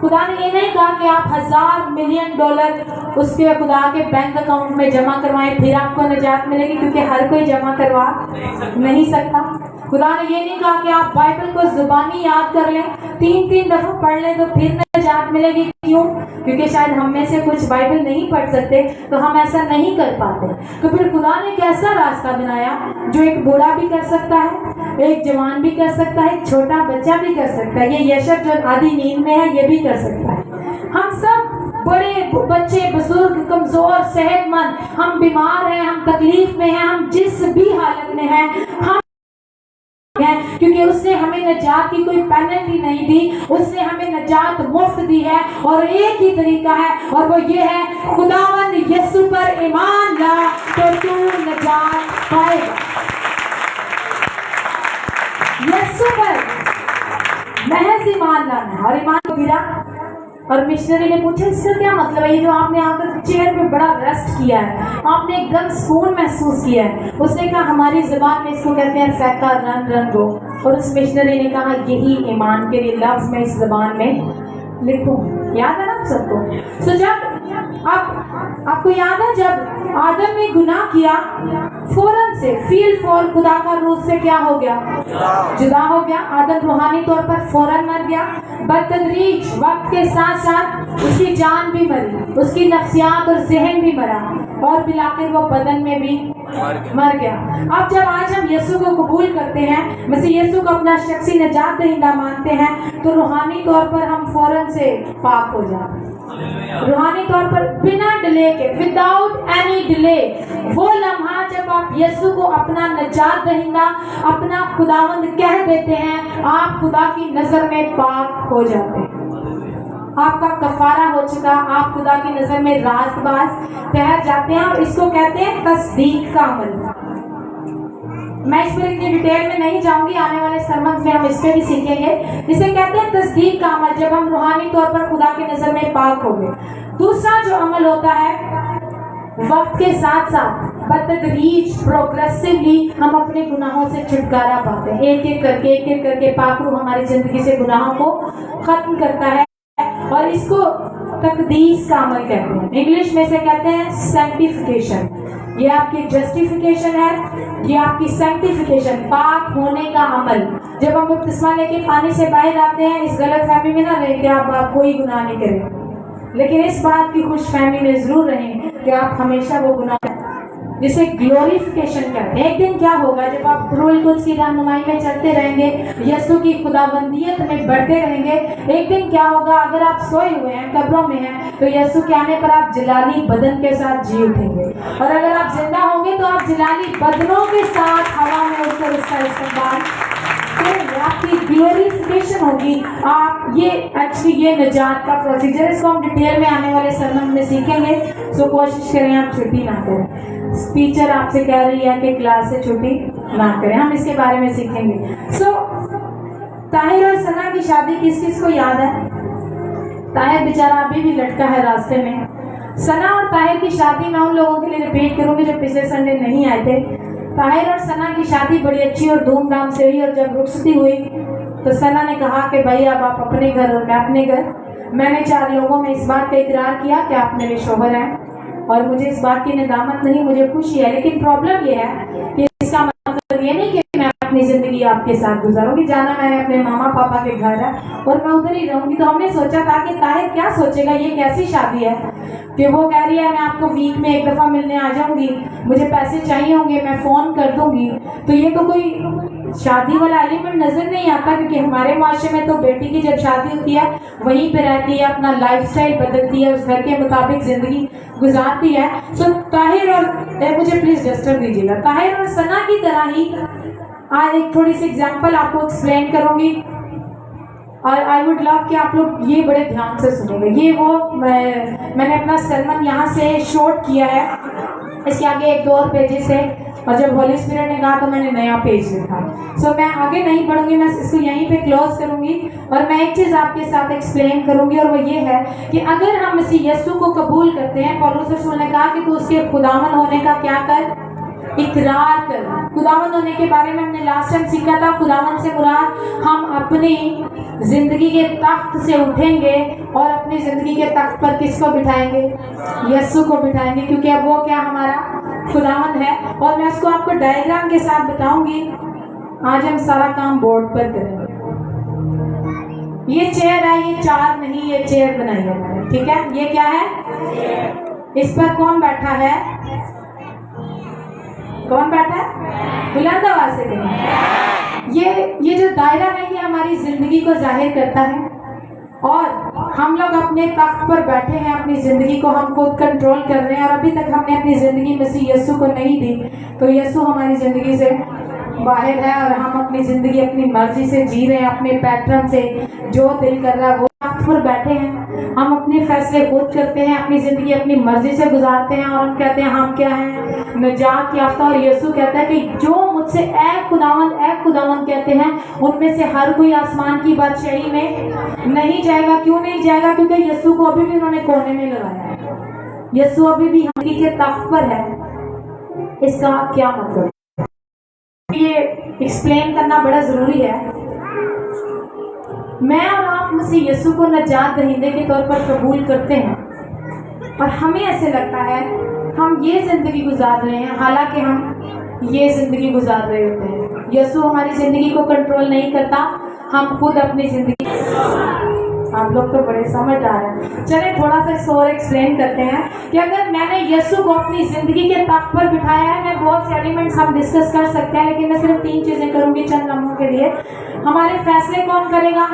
Speaker 1: خدا نے یہ نہیں کہا کہ آپ $1000 ملین اس کے خدا کے بینک اکاؤنٹ میں جمع کروائیں پھر آپ کو نجات ملے گی, کیونکہ ہر کوئی جمع کروا نہیں سکتا. خدا نے یہ نہیں کہا کہ آپ بائبل کو زبانی یاد کر لیں, 3 دفعہ پڑھ لیں تو پھر نجات ملے گی. کیوں؟ کیونکہ شاید ہم میں سے کچھ بائبل نہیں پڑھ سکتے تو ہم ایسا نہیں کر پاتے. تو پھر خدا نے ایک ایسا راستہ بنایا جو ایک بوڑھا بھی کر سکتا ہے, ایک جوان بھی کر سکتا ہے, ایک چھوٹا بچہ بھی کر سکتا ہے. یہ یشب جو آدھی نیند میں ہے یہ بھی کر سکتا ہے. ہم سب بڑے بچے بزرگ کمزور صحت مند, ہم بیمار ہیں, ہم تکلیف میں ہیں, ہم جس بھی حالت میں ہیں, ہم کیونکہ اس نے ہمیں نجات کی کوئی پینلٹی نہیں دی, اس نے ہمیں نجات مفت دی ہے. اور ایک ہی طریقہ ہے اور وہ یہ ہے خداوند یسوع پر ایمان لا تو تو نجات پائے گا. یسوع پر محض ایمان لانا. اور ایمان کو گرا اور مشنری نے پوچھا اس کا کیا مطلب ہے؟ یہ جو آپ نے آ کر چیئر پہ بڑا ریسٹ کیا ہے, آپ نے ایک دم سکون محسوس کیا ہے. اس نے کہا ہماری زبان میں اس کو کہتے ہیں فیکا رن رن گو. اور اس مشنری نے کہا یہی ایمان کے لیے لفظ میں اس زبان میں لکھوں. یاد ہے نا آپ سب کو؟ سو جب آپ کو یاد ہے جب آدم نے گناہ کیا فوراً سے فیل فور خدا کا روح سے کیا ہو گیا؟ جدا ہو گیا. آدم روحانی طور پر فوراً مر گیا. بتدریج وقت کے ساتھ ساتھ اس کی جان بھی مری, اس کی نفسیات اور ذہن بھی مرا, اور بلاخر وہ بدن میں بھی مر گیا. اب جب آج ہم یسوع کو قبول کرتے ہیں, مسیح یسوع کو اپنا شخصی نجات دہندہ مانتے ہیں, تو روحانی طور پر ہم فوراً سے پاک ہو جاتے ہیں. روحانی طور پر بنا ڈیلے کے, وداؤٹ اینی ڈیلے, وہ لمحہ جب آپ یسوع کو اپنا نجات دہندہ, اپنا خداوند کہہ دیتے ہیں, آپ خدا کی نظر میں پاک ہو جاتے ہیں. آپ کا کفارہ ہو چکا, آپ خدا کی نظر میں راست باز ٹھہر جاتے ہیں. اور اس کو کہتے ہیں تصدیق کا عمل. میں اس پر اتنی ڈیٹیل میں نہیں جاؤں گی, آنے والے سرمنز میں ہم اس پہ بھی سیکھیں گے. اسے کہتے ہیں تصدیق کا عمل, جب ہم روحانی طور پر خدا کی نظر میں پاک ہو گئے. دوسرا جو عمل ہوتا ہے وقت کے ساتھ ساتھ بتدریج پروگریسولی ہم اپنے گناہوں سے چھٹکارا پاتے ہیں. ایک ایک کر کے پاک روح ہماری زندگی سے گناہوں کو ختم کرتا ہے, اور اس کو تقدیس کا عمل کہتے ہیں. انگلش میں سے کہتے ہیں سینکٹیفیکیشن. یہ آپ کی جسٹیفیکیشن ہے، یہ آپ کی سینکٹیفیکیشن، پاک ہونے کا عمل۔ جب ہم بپتسمہ لے کے پانی سے باہر آتے ہیں، اس غلط فہمی میں نہ رہیں کہ آپ کوئی گناہ نہیں کریں، لیکن اس بات کی خوش فہمی میں ضرور رہیں کہ آپ ہمیشہ وہ گناہ جسے گلوریفیکیشن کرتے ہیں۔ ایک دن کیا ہوگا جب آپ روح القدس کی رہنمائی میں چلتے رہیں گے، یسوع کی خداوندیت میں بڑھتے رہیں گے، ایک دن کیا ہوگا اگر آپ سوئے ہوئے ہیں، قبروں میں ہیں، تو یسوع کے آنے پر آپ جلالی بدن کے ساتھ جی اٹھیں گے، اور اگر آپ زندہ ہوں گے تو آپ جلالی بدنوں کے ساتھ ہوا میں اٹھ کر اس کا استقبال، آپ کی گلوریفیکیشن ہوگی۔ آپ یہ ایکچولی یہ نجات کا پروسیجر، اس کو ہم ڈیٹیل میں آنے والے سرمن میں سیکھیں گے، سو کوشش کریں آپ چھٹی نہ کریں۔ ٹیچر آپ سے کہہ رہی ہے کہ کلاس سے چھٹی نہ کریں، ہم اس کے بارے میں سیکھیں گے۔ سو طاہر اور ثنا کی شادی کس کس کو یاد ہے؟ طاہر بیچارہ ابھی بھی لٹکا ہے راستے میں۔ ثنا اور طاہر کی شادی میں ان لوگوں کے لیے ریپیٹ کروں گی جو پچھلے سنڈے نہیں آئے تھے۔ طاہر اور ثنا کی شادی بڑی اچھی اور دھوم دھام سے ہوئی، اور جب رخصتی ہوئی تو ثنا نے کہا کہ بھائی اب آپ اپنے گھر اور میں اپنے گھر۔ میں نے 4 لوگوں میں اس بات کا اقرار کیا کہ آپ میرے شوہر ہیں، اور مجھے اس بات کی ندامت نہیں، مجھے خوشی ہے، لیکن پرابلم یہ ہے کہ اس کا مطلب یہ نہیں کہ میں اپنی زندگی آپ کے ساتھ گزاروں گی، جانا میں نے اپنے ماما پاپا کے گھر ہے اور میں ادھر ہی رہوں گی۔ تو ہم نے سوچا تھا کہ طاہر کیا سوچے گا، یہ کیسی شادی ہے کہ وہ کہہ رہی ہے میں آپ کو ویک میں 1 دفعہ ملنے آ جاؤں گی، مجھے پیسے چاہیے ہوں گے، میں فون کر دوں گی۔ تو یہ تو کوئی شادی والا ایلیمنٹ نظر نہیں آتا، کیونکہ ہمارے معاشرے میں تو بیٹی کی جب شادی ہوتی ہے وہیں پہ رہتی ہے، اپنا لائف سٹائل بدلتی ہے، اس گھر کے مطابق زندگی گزارتی ہے۔ سو طاہر اور مجھے پلیز ڈسٹر دیجیے گا، طاہر اور ثنا کی طرح ہی آج ایک تھوڑی سی ایگزامپل آپ کو ایکسپلین کروں گی، اور آئی ووڈ لو کہ آپ لوگ یہ بڑے دھیان سے سنیں گے۔ یہ وہ میں نے اپنا سرمن یہاں سے شارٹ کیا ہے، اس کے آگے 1-2 اور پیجز ہے، اور جب ہولی اسپرٹ نے کہا تو میں نے نیا پیج لکھا۔ سو میں آگے نہیں پڑھوں گی، میں اس کو یہیں پہ کلوز کروں گی، اور میں ایک چیز آپ کے ساتھ ایکسپلین کروں گی، اور وہ یہ ہے کہ اگر ہم مسیح یسوع کو قبول کرتے ہیں، پولس رسول نے کہا کہ تو اس کے خداوند ہونے کا کیا کر، اقرار کر۔ خداوند ہونے کے بارے میں ہم نے لاسٹ ٹائم سیکھا تھا، خداوند سے مراد ہم اپنی زندگی کے تخت سے اٹھیں گے اور اپنی زندگی کے تخت پر کس کو بٹھائیں گے، یسوع کو بٹھائیں گے، کیونکہ اب وہ کیا ہمارا خداوند ہے۔ اور میں اس کو آپ کو ڈائیگرام کے ساتھ بتاؤں گی۔ آج ہم سارا کام بورڈ پر کریں گے۔ یہ چیئر ہے، یہ 4 نہیں، یہ چیئر بنائی ہے، ٹھیک ہے؟ یہ کیا ہے؟ اس پر کون بیٹھا ہے؟ کون بیٹھا ہے؟ بلند آواز سے کہیں۔ یہ جو دائرہ ہے یہ ہماری زندگی کو ظاہر کرتا ہے، اور ہم لوگ اپنے تخت پر بیٹھے ہیں، اپنی زندگی کو ہم خود کنٹرول کر رہے ہیں، اور ابھی تک ہم نے اپنی زندگی مسیح یسوع کو نہیں دی، تو یسوع ہماری زندگی سے باہر ہے، اور ہم اپنی زندگی اپنی مرضی سے جی رہے ہیں، اپنے پیٹرن سے، جو دل کر رہا ہے وہ تخت پر بیٹھے ہیں۔ ہم اپنے فیصلے خود کرتے ہیں، اپنی زندگی اپنی مرضی سے گزارتے ہیں، اور ہم کہتے ہیں ہم کیا ہیں، نجات یافتہ۔ اور یسوع کہتا ہے کہ جو مجھ سے اے خداوند کہتے ہیں، ان میں سے ہر کوئی آسمان کی بادشاہی میں نہیں جائے گا۔ کیوں نہیں جائے گا؟ کیونکہ یسوع کو ابھی بھی انہوں نے کونے میں لگایا ہے، یسوع ابھی بھی ہم کے تخت پر ہے۔ اس کا کیا مطلب؟ یہ ایکسپلین کرنا بڑا ضروری ہے۔ میں اور آپ مسیح یسوع کو نجات دہندے کے طور پر قبول کرتے ہیں، اور ہمیں ایسے لگتا ہے ہم یہ زندگی گزار رہے ہیں، حالانکہ ہم یہ زندگی گزار رہے ہوتے ہیں۔ یسوع ہماری زندگی کو کنٹرول نہیں کرتا، ہم خود اپنی زندگی۔ آپ لوگ تو بڑے سمجھدار ہیں۔ چلیں تھوڑا سا اس کو اور ایکسپلین کرتے ہیں کہ اگر میں نے یسوع کو اپنی زندگی کے تخت پر بٹھایا ہے، میں بہت سے ایلیمنٹس ہم ڈسکس کر سکتے ہیں، لیکن میں صرف 3 چیزیں کروں گی چند لمحوں کے لیے۔ ہمارے فیصلے کون کرے گا؟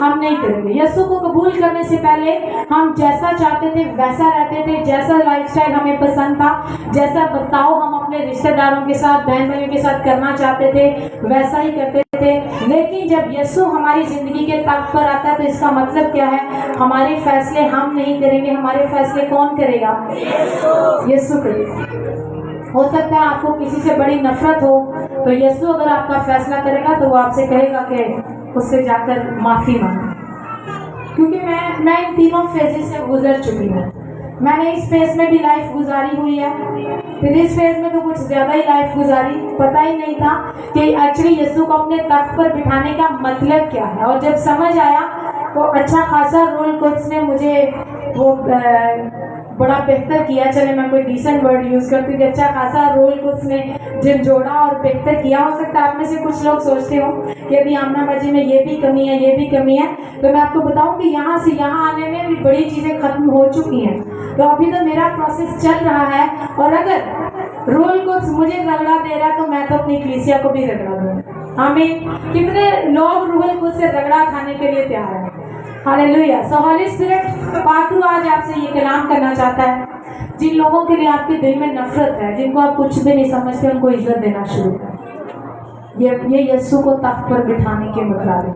Speaker 1: ہم نہیں کریں گے۔ یسوع کو قبول کرنے سے پہلے ہم جیسا چاہتے تھے ویسا رہتے تھے، جیسا لائف سٹائل ہمیں پسند تھا، جیسا برتاؤ ہم اپنے رشتہ داروں کے ساتھ، بہن بھائیوں کے ساتھ کرنا چاہتے تھے ویسا ہی کرتے تھے۔ لیکن جب یسوع ہماری زندگی کے تخت پر آتا ہے تو اس کا مطلب کیا ہے؟ ہمارے فیصلے ہم نہیں کریں گے، ہمارے فیصلے کون کرے گا؟ یسوع کرے گا۔ ہو سکتا ہے آپ کو کسی سے بڑی نفرت ہو، تو یسوع اگر آپ کا فیصلہ کرے گا تو وہ آپ سے کہے گا کہ اس سے جا کر معافی مانگو، کیونکہ میں ان تینوں فیزز سے گزر چکی ہوں۔ میں نے اس فیز میں بھی لائف گزاری ہوئی ہے، پھر اس فیز میں تو کچھ زیادہ ہی لائف گزاری، پتہ ہی نہیں تھا کہ ایکچولی یسوع کو اپنے تخت پر بٹھانے کا مطلب کیا ہے۔ اور جب سمجھ آیا تو اچھا خاصا رول کوچ نے مجھے وہ बड़ा बेहतर किया। चले मैं कोई डिसेंट वर्ड यूज करती हूँ कि अच्छा खासा रोल को उसने झंझोड़ा और बेहतर किया। हो सकता है आप में से कुछ लोग सोचते हो कि अभी आमना बाजी में ये भी कमी है, ये भी कमी है। तो मैं आपको बताऊं कि यहाँ से यहाँ आने में भी बड़ी चीजें खत्म हो चुकी हैं। तो अभी तो मेरा प्रोसेस चल रहा है, और अगर रोल को मुझे रगड़ा दे रहा है तो मैं तो अपनी कलीसिया को भी रगड़ा दूंगा। आमीन। कितने लोग रूह को से रगड़ा खाने के लिए तैयार है? हालेलुया। सो होली स्पिरिट पाकरू आज आपसे ये कलाम करना चाहता है। जिन लोगों के लिए आपके दिल में नफरत है, जिनको आप कुछ भी नहीं समझते, उनको इज्जत देना शुरू करें। ये यीशु को तख्त पर बिठाने के मुकाबले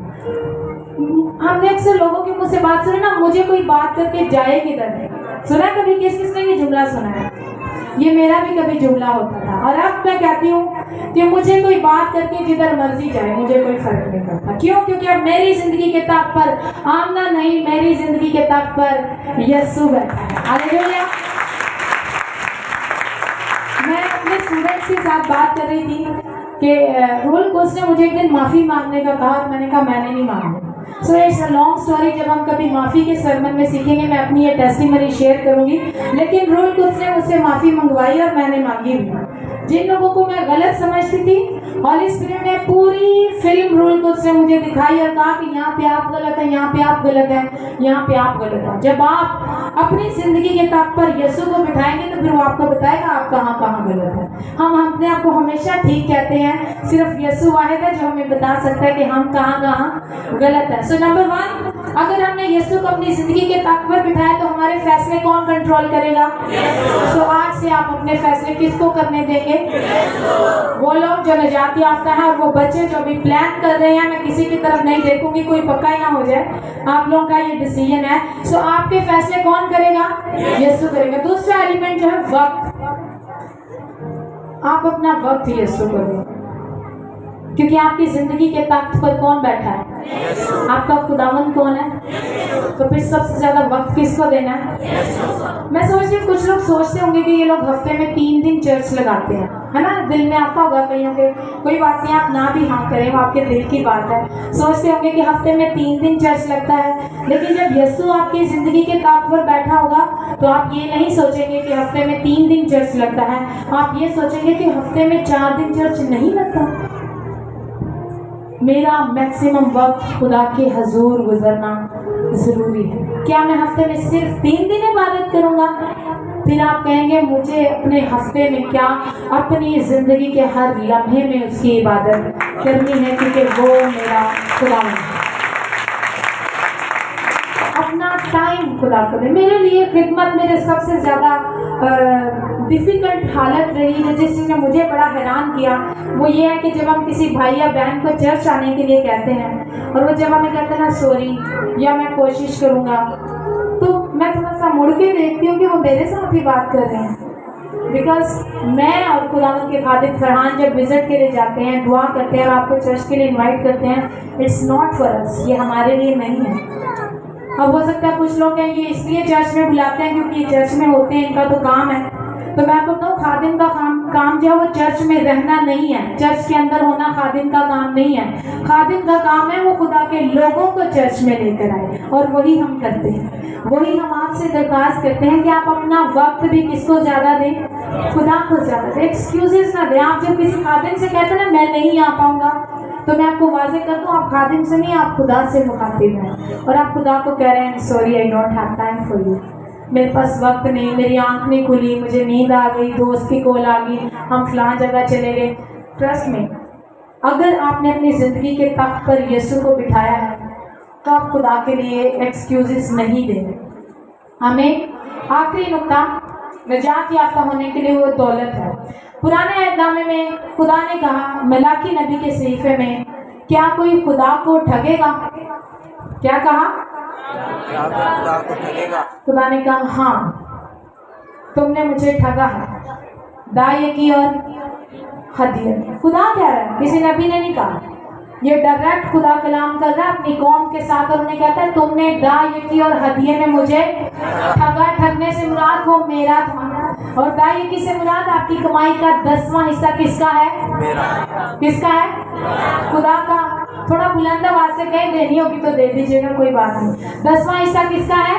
Speaker 1: हमने अक्सर लोगों के मुंह से बात सुनी ना, मुझे कोई बात करके जाए किधर। सुना कभी किस किसने ये जुमला सुना है? ये मेरा भी कभी जुमला होता था। और अब मैं कहती हूँ कि मुझे कोई बात करके जिधर मर्जी जाए, मुझे कोई फर्क नहीं पड़ता। क्यों? क्योंकि अब मेरी जिंदगी के तख्त पर आमना नहीं, मेरी जिंदगी के तख्त पर यीशु बैठा है। हालेलुया। मैं अपने स्टूडेंट्स के साथ बात कर रही थी कि रोल कोच ने मुझे एक दिन माफी मांगने का कहा, और मैंने कहा मैंने नहीं मांगी। So it's a long story. जब हम कभी माफी के सरमन में सीखेंगे, मैं अपनी ये टेस्टिमनी शेयर करूंगी। लेकिन रोल कोच ने मुझसे माफी मंगवाई और मैंने मांगी भी। जिन लोगों को मैं गलत समझती थी, हॉली स्पिरिट ने पूरी फिल्म रोल कोच ने मुझे दिखाई और कहा कि यहाँ पे आप गलत है, यहाँ पे आप गलत है, यहाँ पे आप गलत है। जब आप अपनी जिंदगी के तख्त पर यीशु को बिठाएंगे तो फिर वो आपको बताएगा आप कहाँ कहाँ गलत है। हम अपने आप को हमेशा ठीक कहते हैं, सिर्फ यीशु वाहिद है जो हमें बता सकता है कि हम कहाँ कहाँ गलत है। सो नंबर 1, अगर हमने यीशु को अपनी जिंदगी के तख्त पर बिठाया तो हमारे फैसले कौन कंट्रोल करेगा? सो आज से आप अपने फैसले किसको करने देंगे? वो लोग जो निजात याफ्ता है, और वो बच्चे जो भी प्लान कर रहे हैं। मैं किसी की तरफ नहीं देखूंगी, कोई पक्का ही ना हो जाए, आप लोगों का ये डिसीजन है। सो आपके फैसले कौन करेगा? यीशु करेगा। दूसरा एलिमेंट जो है वक्त। आप अपना वक्त यीशु को दें, क्योंकि आपकी जिंदगी के तख्त पर कौन बैठा है? आपका खुदावन कौन है? तो फिर सबसे ज्यादा वक्त किसको देना है? मैं सोचती हूँ कुछ लोग सोचते होंगे कि ये लोग हफ्ते में 3 दिन चर्च लगाते हैं, है ना? दिल में आता होगा कईयों के, कोई बात नहीं, आप ना भी हाँ करें, वो आपके दिल की बात है। सोचते होंगे कि हफ्ते में 3 दिन चर्च लगता है, लेकिन जब यीशु आपकी जिंदगी के तख्त पर बैठा होगा तो आप ये नहीं सोचेंगे कि हफ्ते में 3 दिन चर्च लगता है, आप ये सोचेंगे कि हफ्ते में 4 दिन चर्च नहीं लगता। मेरा मैक्सिमम वक्त खुदा के हजूर गुजरना जरूरी है। क्या मैं हफ्ते में सिर्फ 3 दिन इबादत करूंगा? फिर आप कहेंगे मुझे अपने हफ्ते में क्या, अपनी जिंदगी के हर लम्हे में उसकी इबादत करनी है, क्योंकि वो मेरा खुदा है। अपना टाइम खुदा को दे। मेरे लिए खिदमत मेरे सबसे ज्यादा डिफिकल्ट हालत रही है, जिसने मुझे बड़ा हैरान किया, वो ये है कि जब हम किसी भाई या बहन को चर्च आने के लिए कहते हैं और वो जब हमें कहते हैं ना सॉरी या मैं कोशिश करूंगा, तो मैं थोड़ा सा मुड़ के देखती हूँ कि वो मेरे साथ ही बात कर रहे हैं। बिकॉज मैं और खुदावंद के खादिम फरहान जब विजिट के लिए जाते हैं, दुआ करते हैं और आपको चर्च के लिए इन्वाइट करते हैं, इट्स नॉट फॉर अस, ये हमारे लिए नहीं है। अब हो सकता है कुछ लोग हैं ये इसलिए चर्च में बुलाते हैं क्योंकि चर्च में होते हैं, इनका तो काम है। तो मैं आपको बताऊँ, खादिम का काम जो है वो चर्च में रहना नहीं है, चर्च के अंदर होना खादिम का काम नहीं है। खादिम का काम है वो खुदा के लोगों को चर्च में लेकर आए, और वही हम करते हैं। वही हम आपसे दरख्वास्त करते हैं कि आप अपना वक्त भी किसको ज्यादा दें? खुदा को ज्यादा दें। एक्सक्यूजेस ना दें। आप जब किसी खादिम से कहते हैं ना मैं नहीं आ पाऊंगा, तो मैं आपको वाजे कर दूं, आप खादिम से नहीं, आप खुदा से मुखातिब हैं, और आप खुदा को कह रहे हैं sorry I don't have time for you, मेरे पास वक्त नहीं, मेरी आंख नहीं खुली, मुझे नींद आ गई, दोस्त की कॉल आ गई, हम फलां जगह चले गए। ट्रस्ट में, अगर आपने अपनी जिंदगी के तख्त पर यीशु को बिठाया है तो आप खुदा के लिए एक्सक्यूजेस नहीं देंगे। हमें आखिरी नुकता, नजात याफ्ता होने के लिए वो दौलत है। पुराने अहदनामे में खुदा ने कहा मलाकी नबी के सहीफे में, क्या कोई खुदा को ठगेगा? क्या कहा? खुदा ने कहा हाँ तुमने मुझे ठगा है, दाए की और हदियत। खुदा कह रहा है, किसी नबी ने नहीं कहा। ये डायरेक्ट खुदा कलाम कर रहा है अपनी कौम के साथ, और उन्हें कहता है तुमने दाए की और हदिये में मुझे ठगा। ठगने से मुराद वो मेरा था, और दाए की से मुराद आपकी कमाई का 10वां हिस्सा किसका है? किसका है? खुदा का। थोड़ा बुलंद आवाज से कहीं देनी होगी तो दे दीजिएगा, कोई बात नहीं। 10वां हिस्सा किसका है?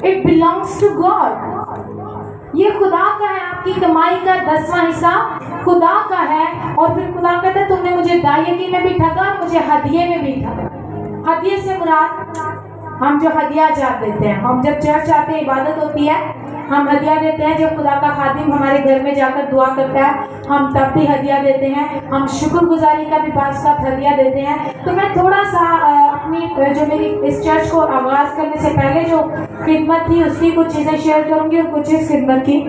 Speaker 1: It belongs to God. یہ خدا کا ہے. آپ کی کمائی کا 10واں حصہ خدا کا ہے. اور پھر خدا کہتا ہے تم نے مجھے دائیگی میں بھی ٹھگا اور مجھے ہدیے میں بھی ٹھگا. ہدیے سے مراد ہم جو ہدیہ جات دیتے ہیں. ہم جب چرچ آتے ہیں عبادت ہوتی ہے ہم ہدیہ دیتے ہیں. جب خدا کا خادم ہمارے گھر میں جا کر دعا کرتا ہے ہم تب بھی ہدیہ دیتے ہیں. ہم شکر گزاری کا بھی بعض کا ہدیہ دیتے ہیں. تو میں تھوڑا سا اپنی جو میری اس چرچ کو آغاز کرنے سے پہلے جو خدمت تھی اس کی کچھ چیزیں شیئر کروں گی اور کچھ اس خدمت کی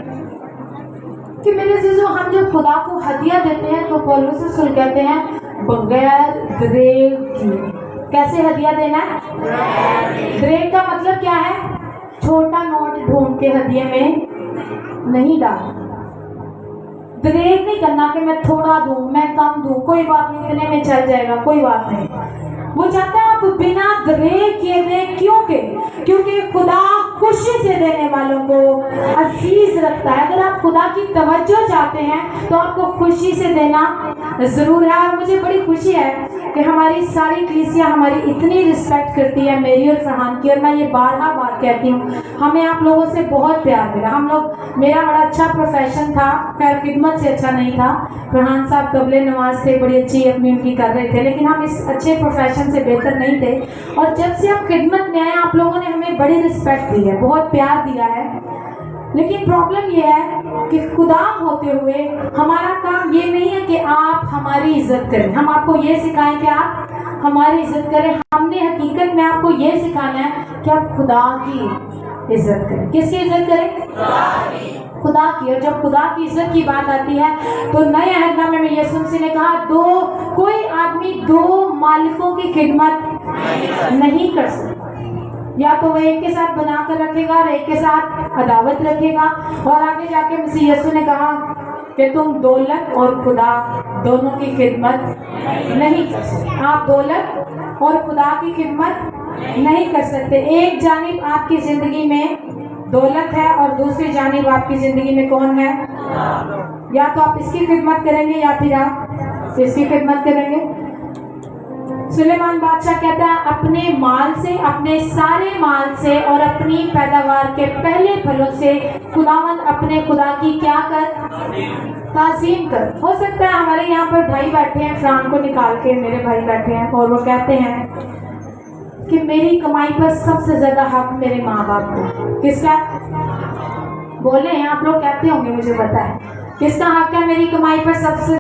Speaker 1: کہ میرے عزیزو ہم جب خدا کو ہدیہ دیتے ہیں تو پولس رسول کہتے ہیں بغیر دریغ کیے. کیسے ہدیہ دینا ہے؟ دریغ کا مطلب کیا ہے؟ چھوٹا نوٹ ڈھونڈ کے ہدیے میں نہیں ڈالنا. دریغ نہیں کرنا کہ میں تھوڑا دوں میں کم دوں کوئی بات نہیں اتنے میں چل جائے گا کوئی بات نہیں. وہ چاہتا ہے آپ بنا دریغ کیے دیں. کیونکہ خدا خوشی سے دینے والوں کو عزیز رکھتا ہے. اگر آپ خدا کی توجہ چاہتے ہیں تو آپ کو خوشی سے دینا ضرور ہے. اور مجھے بڑی خوشی ہے کہ ہماری ساری کلیسیا ہماری اتنی رسپیکٹ کرتی ہے میری اور فرحان کی. اور میں یہ بارہا بات کہتی ہوں ہمیں آپ لوگوں سے بہت پیار ملا. ہم لوگ میرا بڑا اچھا پروفیشن تھا خیر خدمت سے اچھا نہیں تھا. فرحان صاحب قبل نماز تھے بڑی اچھی اپنی ان کی کر رہے تھے لیکن ہم اس اچھے پروفیشن سے بہتر نہیں تھے. اور جب سے ہم خدمت میں آئے آپ لوگوں نے ہمیں بڑی رسپیکٹ دی ہے بہت پیار دیا ہے. لیکن پرابلم یہ ہے کہ خدا ہوتے ہوئے ہمارا کام یہ نہیں ہے کہ آپ ہماری عزت کریں. ہم آپ کو یہ سکھائیں کہ آپ ہماری عزت کریں. ہم نے حقیقت میں آپ کو یہ سکھانا ہے کہ آپ خدا کی عزت کریں. کس کی عزت کریں؟ خدا کی. اور جب خدا کی عزت کی بات آتی ہے تو نئے عہد نامے میں یسوع مسیح نے کہا کوئی آدمی دو مالکوں کی خدمت نہیں کر سکتا. یا تو وہ ایک کے ساتھ بنا کر رکھے گا اور ایک کے ساتھ عداوت رکھے گا. اور آگے جا کے مسیح یسوع نے کہا کہ تم دولت اور خدا دونوں کی خدمت نہیں کر سکتے. آپ دولت اور خدا کی خدمت نہیں کر سکتے. ایک جانب آپ کی زندگی میں دولت ہے اور دوسری جانب آپ کی زندگی میں کون ہے؟ یا تو آپ اس کی خدمت کریں گے یا پھر آپ اس کی خدمت کریں گے. سلیمان بادشاہ کہتا ہے اپنے مال سے اپنے سارے مال سے اور اپنی پیداوار کے پہلے پھلوں سے خداوند اپنے خدا کی کیا کر؟ تعظیم کر. ہو سکتا ہے ہمارے یہاں پر بھائی بیٹھے ہیں فران کو نکال کے میرے بھائی بیٹھے ہیں اور وہ کہتے ہیں کہ میری کمائی پر سب سے زیادہ حق میرے ماں باپ کو. کس کا؟ بولے ہیں آپ لوگ کہتے ہوں گے مجھے پتا ہے. کس کا حق ہے میری کمائی پر سب سے